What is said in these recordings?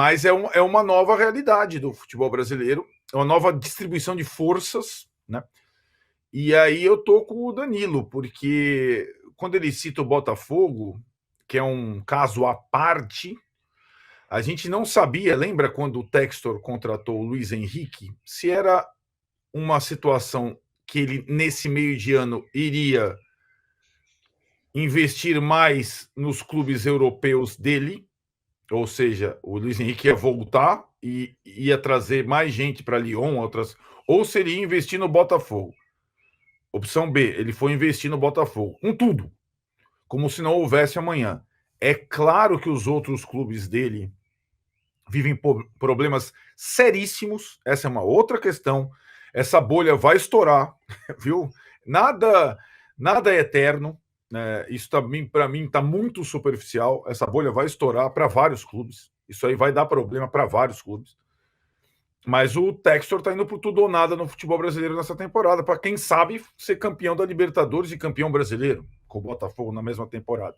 Mas é uma nova realidade do futebol brasileiro, é uma nova distribuição de forças, né? E aí eu tô com o Danilo, porque quando ele cita o Botafogo, que é um caso à parte, a gente não sabia, lembra quando o Textor contratou o Luiz Henrique, se era uma situação que ele, nesse meio de ano, iria investir mais nos clubes europeus dele, ou seja, o Luiz Henrique ia voltar e ia trazer mais gente para Lyon, outras, ou seria investir no Botafogo. Opção B, ele foi investir no Botafogo, com tudo, como se não houvesse amanhã. É claro que os outros clubes dele vivem problemas seríssimos, essa é uma outra questão. Essa bolha vai estourar, viu? Nada, nada é eterno. Né? Isso para mim está muito superficial. Essa bolha vai estourar para vários clubes. Isso aí vai dar problema para vários clubes. Mas o Textor está indo por tudo ou nada no futebol brasileiro nessa temporada, para quem sabe ser campeão da Libertadores e campeão brasileiro, com o Botafogo na mesma temporada.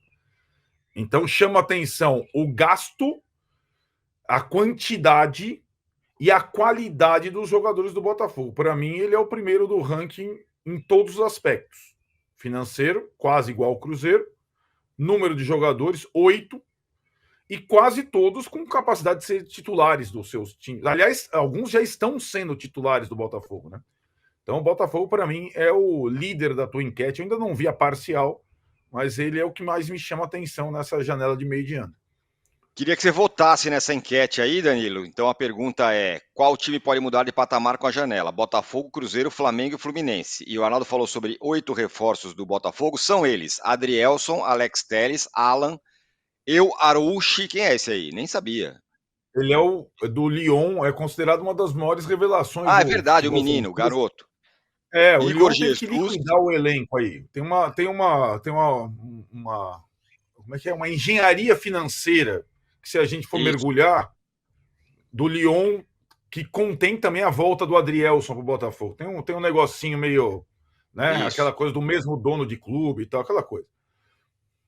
Então chama atenção o gasto, a quantidade e a qualidade dos jogadores do Botafogo. Para mim, ele é o primeiro do ranking em todos os aspectos. Financeiro, quase igual ao Cruzeiro. Número de jogadores, 8. E quase todos com capacidade de ser titulares dos seus times. Aliás, alguns já estão sendo titulares do Botafogo, né? Então, o Botafogo, para mim, é o líder da tua enquete. Eu ainda não vi a parcial, mas ele é o que mais me chama atenção nessa janela de meio de ano. Queria que você votasse nessa enquete aí, Danilo. Então a pergunta é: qual time pode mudar de patamar com a janela? Botafogo, Cruzeiro, Flamengo e Fluminense. E o Arnaldo falou sobre 8 reforços do Botafogo. São eles: Adrielson, Alex Telles, Alan, Arouche. Quem é esse aí? Nem sabia. Ele é o do Lyon, é considerado uma das maiores revelações Ah, é do verdade, o futebol menino, o francês. garoto. O Igor Lyon tem que Jesus. liquidar o elenco aí. Como é que é? Uma engenharia financeira que, se a gente for Isso. mergulhar, do Lyon, que contém também a volta do Adrielson pro Botafogo. Tem um negocinho meio, né? Isso. Aquela coisa do mesmo dono de clube e tal, aquela coisa.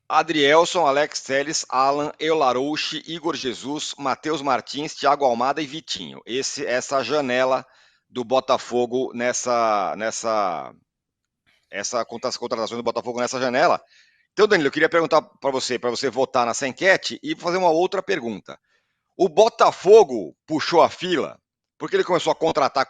Adrielson, Alex Telles, Alan, Larouche, Igor Jesus, Matheus Martins, Thiago Almada e Vitinho. Essa janela do Botafogo essa contratação do Botafogo nessa janela. Então, Danilo, eu queria perguntar para você votar nessa enquete e fazer uma outra pergunta. O Botafogo puxou a fila porque ele começou a contratar.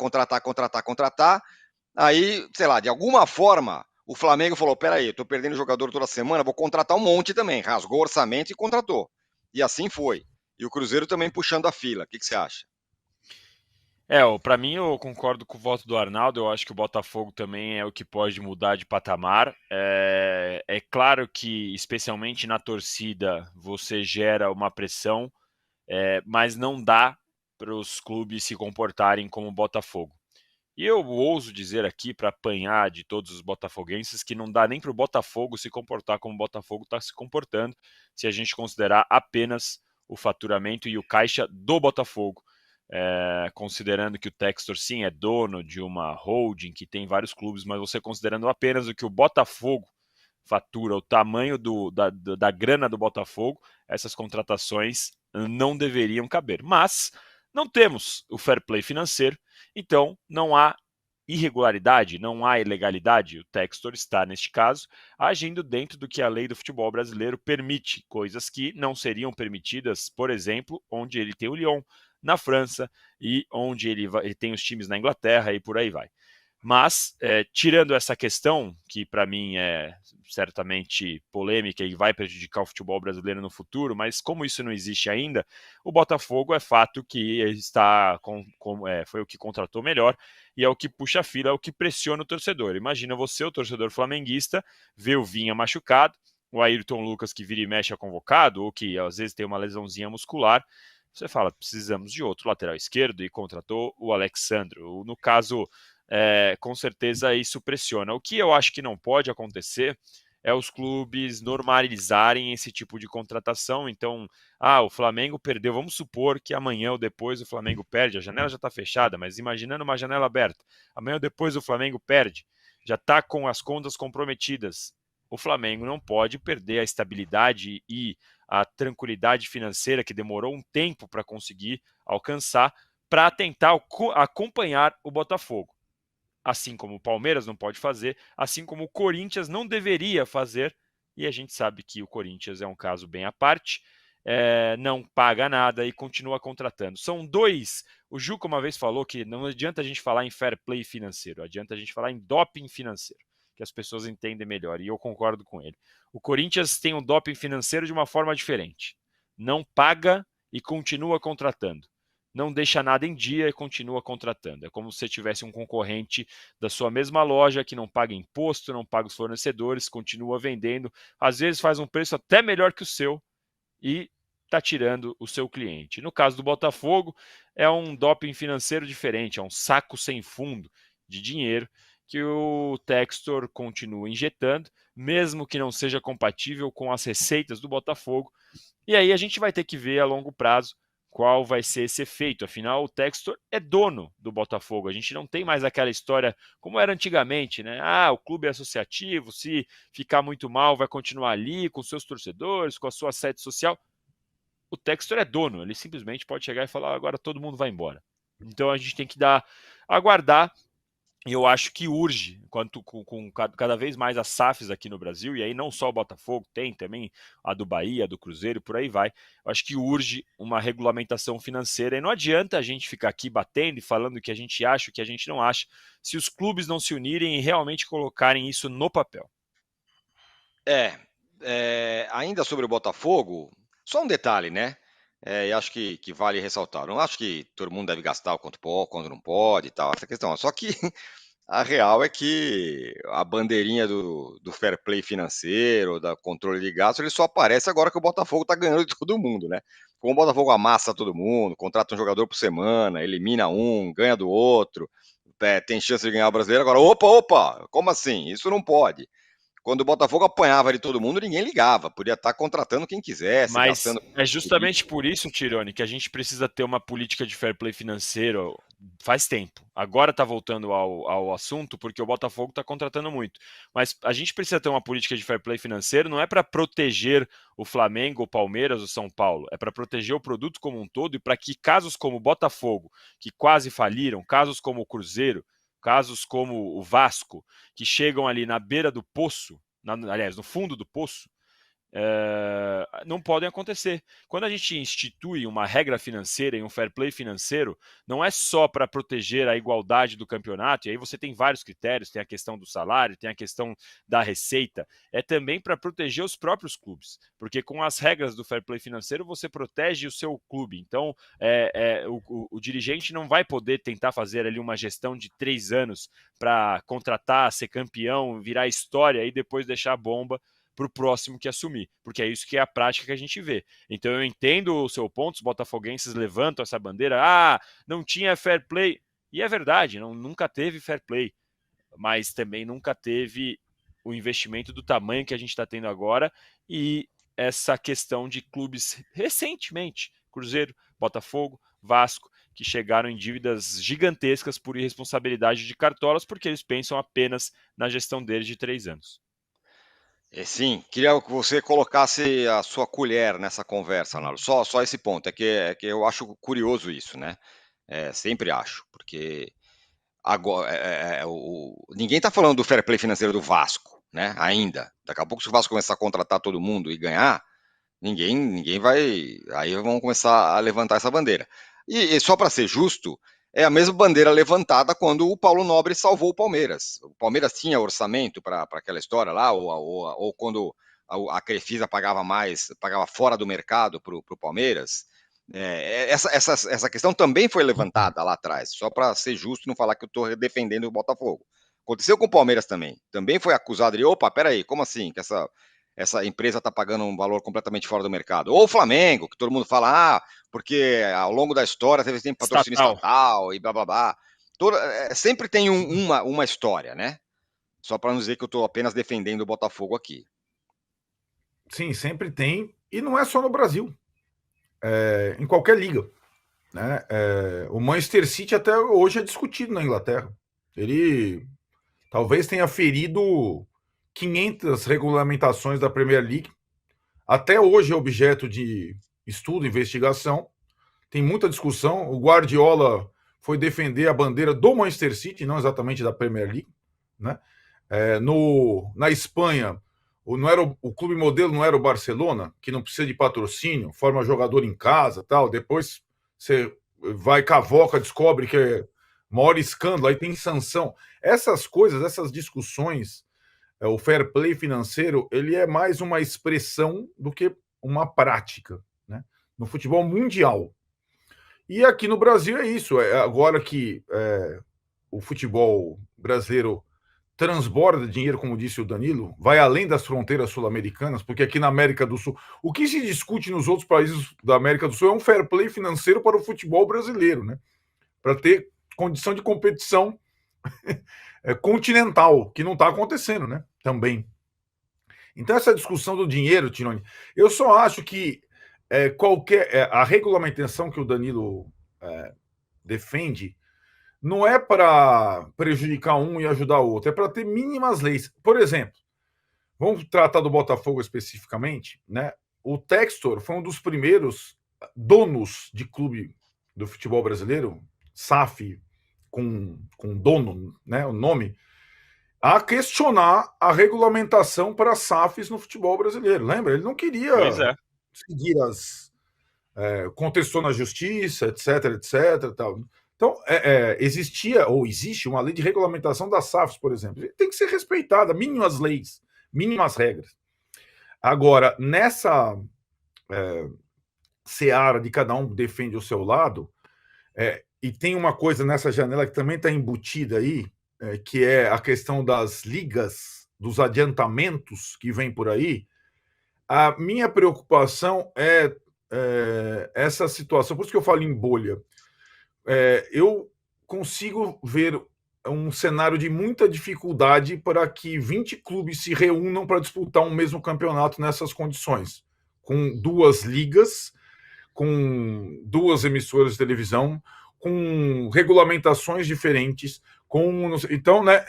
Aí, sei lá, de alguma forma, o Flamengo falou: peraí, eu tô perdendo jogador toda semana, vou contratar um monte também. Rasgou o orçamento e contratou. E assim foi. E o Cruzeiro também puxando a fila. O que você acha? Para mim eu concordo com o voto do Arnaldo, eu acho que o Botafogo também é o que pode mudar de patamar. É claro que, especialmente na torcida, você gera uma pressão, mas não dá para os clubes se comportarem como o Botafogo. E eu ouso dizer aqui, para apanhar de todos os botafoguenses, que não dá nem para o Botafogo se comportar como o Botafogo está se comportando, se a gente considerar apenas o faturamento e o caixa do Botafogo. Considerando que o Textor sim é dono de uma holding que tem vários clubes, mas você considerando apenas o que o Botafogo fatura, o tamanho da grana do Botafogo, essas contratações não deveriam caber. Mas não temos o fair play financeiro, então não há irregularidade, não há ilegalidade. O Textor está, neste caso, agindo dentro do que a lei do futebol brasileiro permite, coisas que não seriam permitidas, por exemplo, onde ele tem o Lyon, na França, e onde ele tem os times na Inglaterra e por aí vai. Mas, tirando essa questão, que para mim é certamente polêmica e vai prejudicar o futebol brasileiro no futuro, mas como isso não existe ainda, o Botafogo é fato que está foi o que contratou melhor e é o que puxa a fila, é o que pressiona o torcedor. Imagina você, o torcedor flamenguista, vê o Vinha machucado, o Ayrton Lucas que vira e mexe é convocado, ou que às vezes tem uma lesãozinha muscular, você fala, precisamos de outro lateral esquerdo e contratou o Alexandro. No caso, com certeza isso pressiona. O que eu acho que não pode acontecer é os clubes normalizarem esse tipo de contratação. Então, o Flamengo perdeu. Vamos supor que amanhã ou depois o Flamengo perde. A janela já está fechada, mas imaginando uma janela aberta. Amanhã ou depois o Flamengo perde. Já está com as contas comprometidas. O Flamengo não pode perder a estabilidade e a tranquilidade financeira que demorou um tempo para conseguir alcançar, para tentar acompanhar o Botafogo. Assim como o Palmeiras não pode fazer, assim como o Corinthians não deveria fazer, e a gente sabe que o Corinthians é um caso bem à parte, não paga nada e continua contratando. São dois. O Juca uma vez falou que não adianta a gente falar em fair play financeiro, adianta a gente falar em doping financeiro, que as pessoas entendem melhor, e eu concordo com ele. O Corinthians tem um doping financeiro de uma forma diferente. Não paga e continua contratando. Não deixa nada em dia e continua contratando. É como se você tivesse um concorrente da sua mesma loja que não paga imposto, não paga os fornecedores, continua vendendo, às vezes faz um preço até melhor que o seu e está tirando o seu cliente. No caso do Botafogo, é um doping financeiro diferente, é um saco sem fundo de dinheiro que o Textor continua injetando, mesmo que não seja compatível com as receitas do Botafogo. E aí a gente vai ter que ver a longo prazo qual vai ser esse efeito. Afinal, o Textor é dono do Botafogo. A gente não tem mais aquela história como era antigamente, né? O clube é associativo, se ficar muito mal, vai continuar ali com seus torcedores, com a sua sede social. O Textor é dono, ele simplesmente pode chegar e falar: agora todo mundo vai embora. Então a gente tem que aguardar. E eu acho que urge, com cada vez mais as SAFs aqui no Brasil, e aí não só o Botafogo, tem também a do Bahia, a do Cruzeiro, por aí vai. Eu acho que urge uma regulamentação financeira, e não adianta a gente ficar aqui batendo e falando o que a gente acha, o que a gente não acha, se os clubes não se unirem e realmente colocarem isso no papel. Ainda sobre o Botafogo, só um detalhe, né? E acho que vale ressaltar. Não acho que todo mundo deve gastar o quanto pode, quando não pode e tal, essa questão. Só que a real é que a bandeirinha do fair play financeiro, da controle de gastos, ele só aparece agora que o Botafogo está ganhando de todo mundo, né? Como o Botafogo amassa todo mundo, contrata um jogador por semana, elimina um, ganha do outro, tem chance de ganhar o brasileiro. Agora, opa, como assim? Isso não pode. Quando o Botafogo apanhava de todo mundo, ninguém ligava. Podia estar contratando quem quisesse, Mas gastando. é justamente por isso, Tirone, que a gente precisa ter uma política de fair play financeiro faz tempo. Agora está voltando ao assunto, porque o Botafogo está contratando muito. Mas a gente precisa ter uma política de fair play financeiro, não é para proteger o Flamengo, o Palmeiras, o São Paulo. É para proteger o produto como um todo e para que casos como o Botafogo, que quase faliram, casos como o Cruzeiro, casos como o Vasco, que chegam ali na beira do poço, aliás, no fundo do poço, não podem acontecer. Quando a gente institui uma regra financeira e um fair play financeiro, não é só para proteger a igualdade do campeonato, e aí você tem vários critérios, tem a questão do salário, tem a questão da receita, é também para proteger os próprios clubes, porque com as regras do fair play financeiro você protege o seu clube, então o dirigente não vai poder tentar fazer ali uma gestão de 3 anos para contratar, ser campeão, virar história e depois deixar a bomba para o próximo que assumir, porque é isso que é a prática que a gente vê. Então eu entendo o seu ponto, os botafoguenses levantam essa bandeira, não tinha fair play, e é verdade, nunca teve fair play, mas também nunca teve o investimento do tamanho que a gente está tendo agora, e essa questão de clubes recentemente, Cruzeiro, Botafogo, Vasco, que chegaram em dívidas gigantescas por irresponsabilidade de cartolas, porque eles pensam apenas na gestão deles de 3 anos. Sim, queria que você colocasse a sua colher nessa conversa, Nalo. Só esse ponto, é que eu acho curioso isso, né? Sempre acho, porque agora ninguém está falando do fair play financeiro do Vasco, né? Ainda. Daqui a pouco, se o Vasco começar a contratar todo mundo e ganhar, ninguém vai. Aí vão começar a levantar essa bandeira. E só para ser justo, é a mesma bandeira levantada quando o Paulo Nobre salvou o Palmeiras. O Palmeiras tinha orçamento para aquela história lá, ou quando a Crefisa pagava fora do mercado para o Palmeiras. Essa questão também foi levantada lá atrás, só para ser justo e não falar que eu estou defendendo o Botafogo. Aconteceu com o Palmeiras também. Também foi acusado de, peraí, como assim? Que essa empresa está pagando um valor completamente fora do mercado. Ou o Flamengo, que todo mundo fala, porque ao longo da história teve sempre patrocínio estatal e blá blá blá. Sempre tem uma história, né? Só para não dizer que eu estou apenas defendendo o Botafogo aqui. Sim, sempre tem. E não é só no Brasil. Em qualquer liga. Né? O Manchester City até hoje é discutido na Inglaterra. Ele talvez tenha ferido 500 regulamentações da Premier League até hoje é objeto de estudo, investigação. Tem muita discussão. O Guardiola foi defender a bandeira do Manchester City, não exatamente da Premier League, né? Na Espanha, o clube modelo não era o Barcelona, que não precisa de patrocínio, forma jogador em casa, tal. Depois você vai cavoca, descobre que é maior escândalo, aí tem sanção. Essas coisas, essas discussões, o fair play financeiro, ele é mais uma expressão do que uma prática, né? No futebol mundial. E aqui no Brasil é isso. Agora que o futebol brasileiro transborda dinheiro, como disse o Danilo, vai além das fronteiras sul-americanas, porque aqui na América do Sul, o que se discute nos outros países da América do Sul é um fair play financeiro para o futebol brasileiro, né? Para ter condição de competição continental, que não está acontecendo, né? Também. Então, essa discussão do dinheiro, Tironi, eu só acho que a regulamentação que o Danilo defende não é para prejudicar um e ajudar o outro, é para ter mínimas leis. Por exemplo, vamos tratar do Botafogo especificamente, né? O Textor foi um dos primeiros donos de clube do futebol brasileiro, SAF com dono, né, o nome, a questionar a regulamentação para SAFs no futebol brasileiro. Lembra? Ele não queria seguir contestou na justiça, etc. Tal. Então, existia ou existe uma lei de regulamentação das SAFs, por exemplo. Tem que ser respeitada, mínimas leis, mínimas regras. Agora, nessa seara de cada um defende o seu lado, e tem uma coisa nessa janela que também está embutida aí, que é a questão das ligas, dos adiantamentos que vem por aí. A minha preocupação é essa situação, por isso que eu falo em bolha. Eu consigo ver um cenário de muita dificuldade para que 20 clubes se reúnam para disputar um mesmo campeonato nessas condições, com 2 ligas, com 2 emissoras de televisão, com regulamentações diferentes, então, né,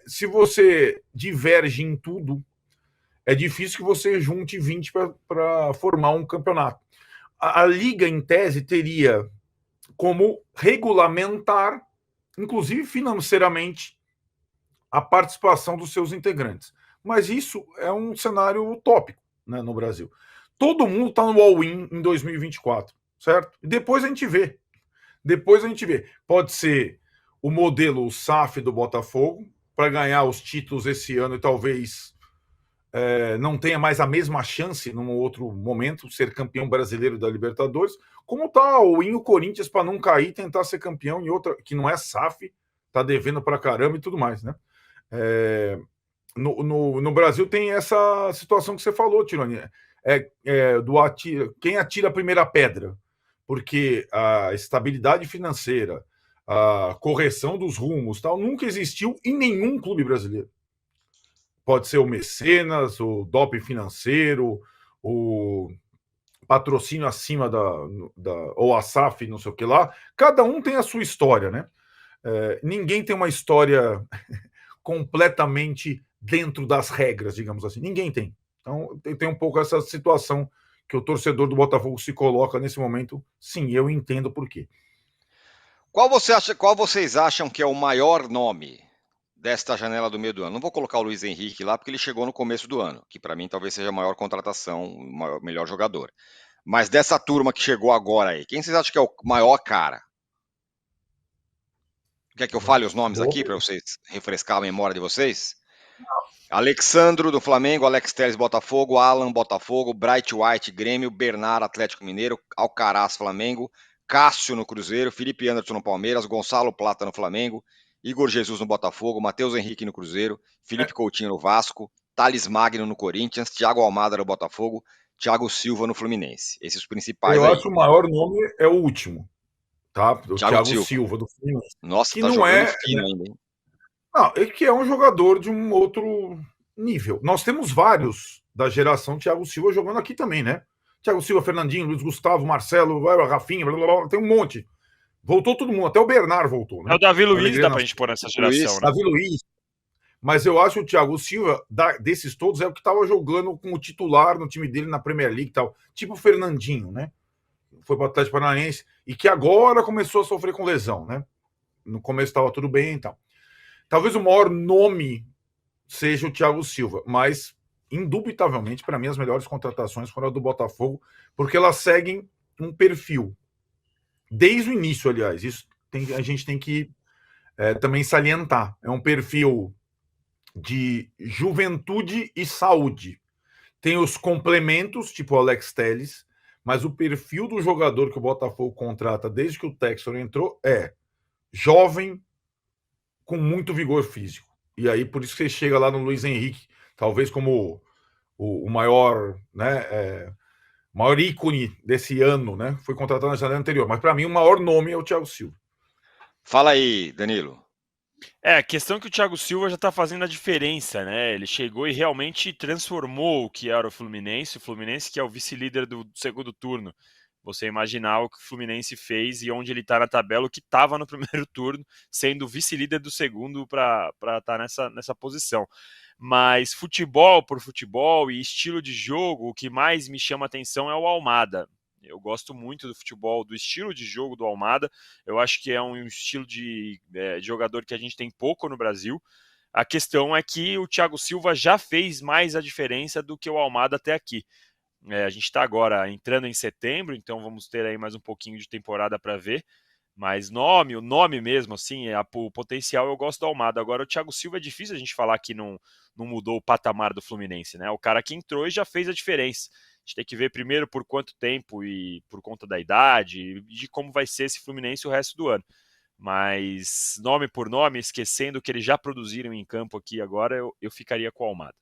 se você diverge em tudo, é difícil que você junte 20 para formar um campeonato. A liga, em tese, teria como regulamentar, inclusive financeiramente, a participação dos seus integrantes. Mas isso é um cenário utópico, né, no Brasil. Todo mundo está no all-in em 2024, certo? E depois a gente vê. Pode ser o modelo SAF do Botafogo, para ganhar os títulos esse ano e talvez não tenha mais a mesma chance num outro momento, ser campeão brasileiro da Libertadores, como está o Corinthians para não cair e tentar ser campeão em outra, que não é SAF, está devendo para caramba e tudo mais, né? No Brasil tem essa situação que você falou, Tironi, quem atira a primeira pedra, porque a estabilidade financeira, a correção dos rumos, tal, nunca existiu em nenhum clube brasileiro. Pode ser o mecenas, o doping financeiro, o patrocínio acima ou a SAF, não sei o que lá. Cada um tem a sua história, né? Ninguém tem uma história completamente dentro das regras, digamos assim. Ninguém tem. Então, tem um pouco essa situação que o torcedor do Botafogo se coloca nesse momento. Sim, eu entendo por quê. Qual vocês acham que é o maior nome desta janela do meio do ano? Não vou colocar o Luiz Henrique lá, porque ele chegou no começo do ano, que para mim talvez seja a maior contratação, o melhor jogador. Mas dessa turma que chegou agora aí, quem vocês acham que é o maior cara? Quer que eu fale os nomes aqui para vocês refrescar a memória de vocês? Alexandro do Flamengo, Alex Telles Botafogo, Alan Botafogo, Bright White Grêmio, Bernard Atlético Mineiro, Alcaraz Flamengo, Cássio no Cruzeiro, Felipe Anderson no Palmeiras, Gonçalo Plata no Flamengo, Igor Jesus no Botafogo, Matheus Henrique no Cruzeiro, Felipe Coutinho no Vasco, Thales Magno no Corinthians, Thiago Almada no Botafogo, Thiago Silva no Fluminense. Esses os principais. Eu acho que o maior nome é o último, tá? O Thiago Silva do Fluminense. Nossa, que tá não é fino ainda, hein? Não, ele que é um jogador de um outro nível. Nós temos vários da geração Thiago Silva jogando aqui também, né? Thiago Silva, Fernandinho, Luiz Gustavo, Marcelo, Rafinha, blá, blá, blá, tem um monte. Voltou todo mundo, até o Bernard voltou, né? É o Davi Luiz, dá pra gente pôr nessa geração, né? Davi Luiz. Mas eu acho que o Thiago Silva, desses todos, é o que estava jogando com o titular no time dele na Premier League e tal. Tipo o Fernandinho, né? Foi para o Atlético Paranaense e que agora começou a sofrer com lesão, né? No começo estava tudo bem e tal. Talvez o maior nome seja o Thiago Silva, mas indubitavelmente, para mim, as melhores contratações foram as do Botafogo, porque elas seguem um perfil. Desde o início, aliás, isso a gente tem que também salientar. É um perfil de juventude e saúde. Tem os complementos, tipo o Alex Telles, mas o perfil do jogador que o Botafogo contrata desde que o Textor entrou é jovem, com muito vigor físico. E aí, por isso que você chega lá no Luiz Henrique, talvez como o maior, né, maior ícone desse ano, né? Foi contratado na janela anterior. Mas para mim, o maior nome é o Thiago Silva. Fala aí, Danilo. A questão é que o Thiago Silva já está fazendo a diferença, né? Ele chegou e realmente transformou o que era o Fluminense que é o vice-líder do segundo turno. Você imaginar o que o Fluminense fez e onde ele está na tabela, o que estava no primeiro turno, sendo vice-líder do segundo para estar nessa posição. Mas futebol por futebol e estilo de jogo, o que mais me chama atenção é o Almada. Eu gosto muito do futebol, do estilo de jogo do Almada. Eu acho que é um estilo de jogador que a gente tem pouco no Brasil. A questão é que o Thiago Silva já fez mais a diferença do que o Almada até aqui. A gente está agora entrando em setembro, então vamos ter aí mais um pouquinho de temporada para ver. Mas o nome mesmo, assim, o potencial eu gosto do Almada. Agora o Thiago Silva é difícil a gente falar que não mudou o patamar do Fluminense, né? O cara que entrou e já fez a diferença. A gente tem que ver primeiro por quanto tempo e por conta da idade e de como vai ser esse Fluminense o resto do ano. Mas nome por nome, esquecendo o que eles já produziram em campo aqui agora, eu ficaria com o Almada.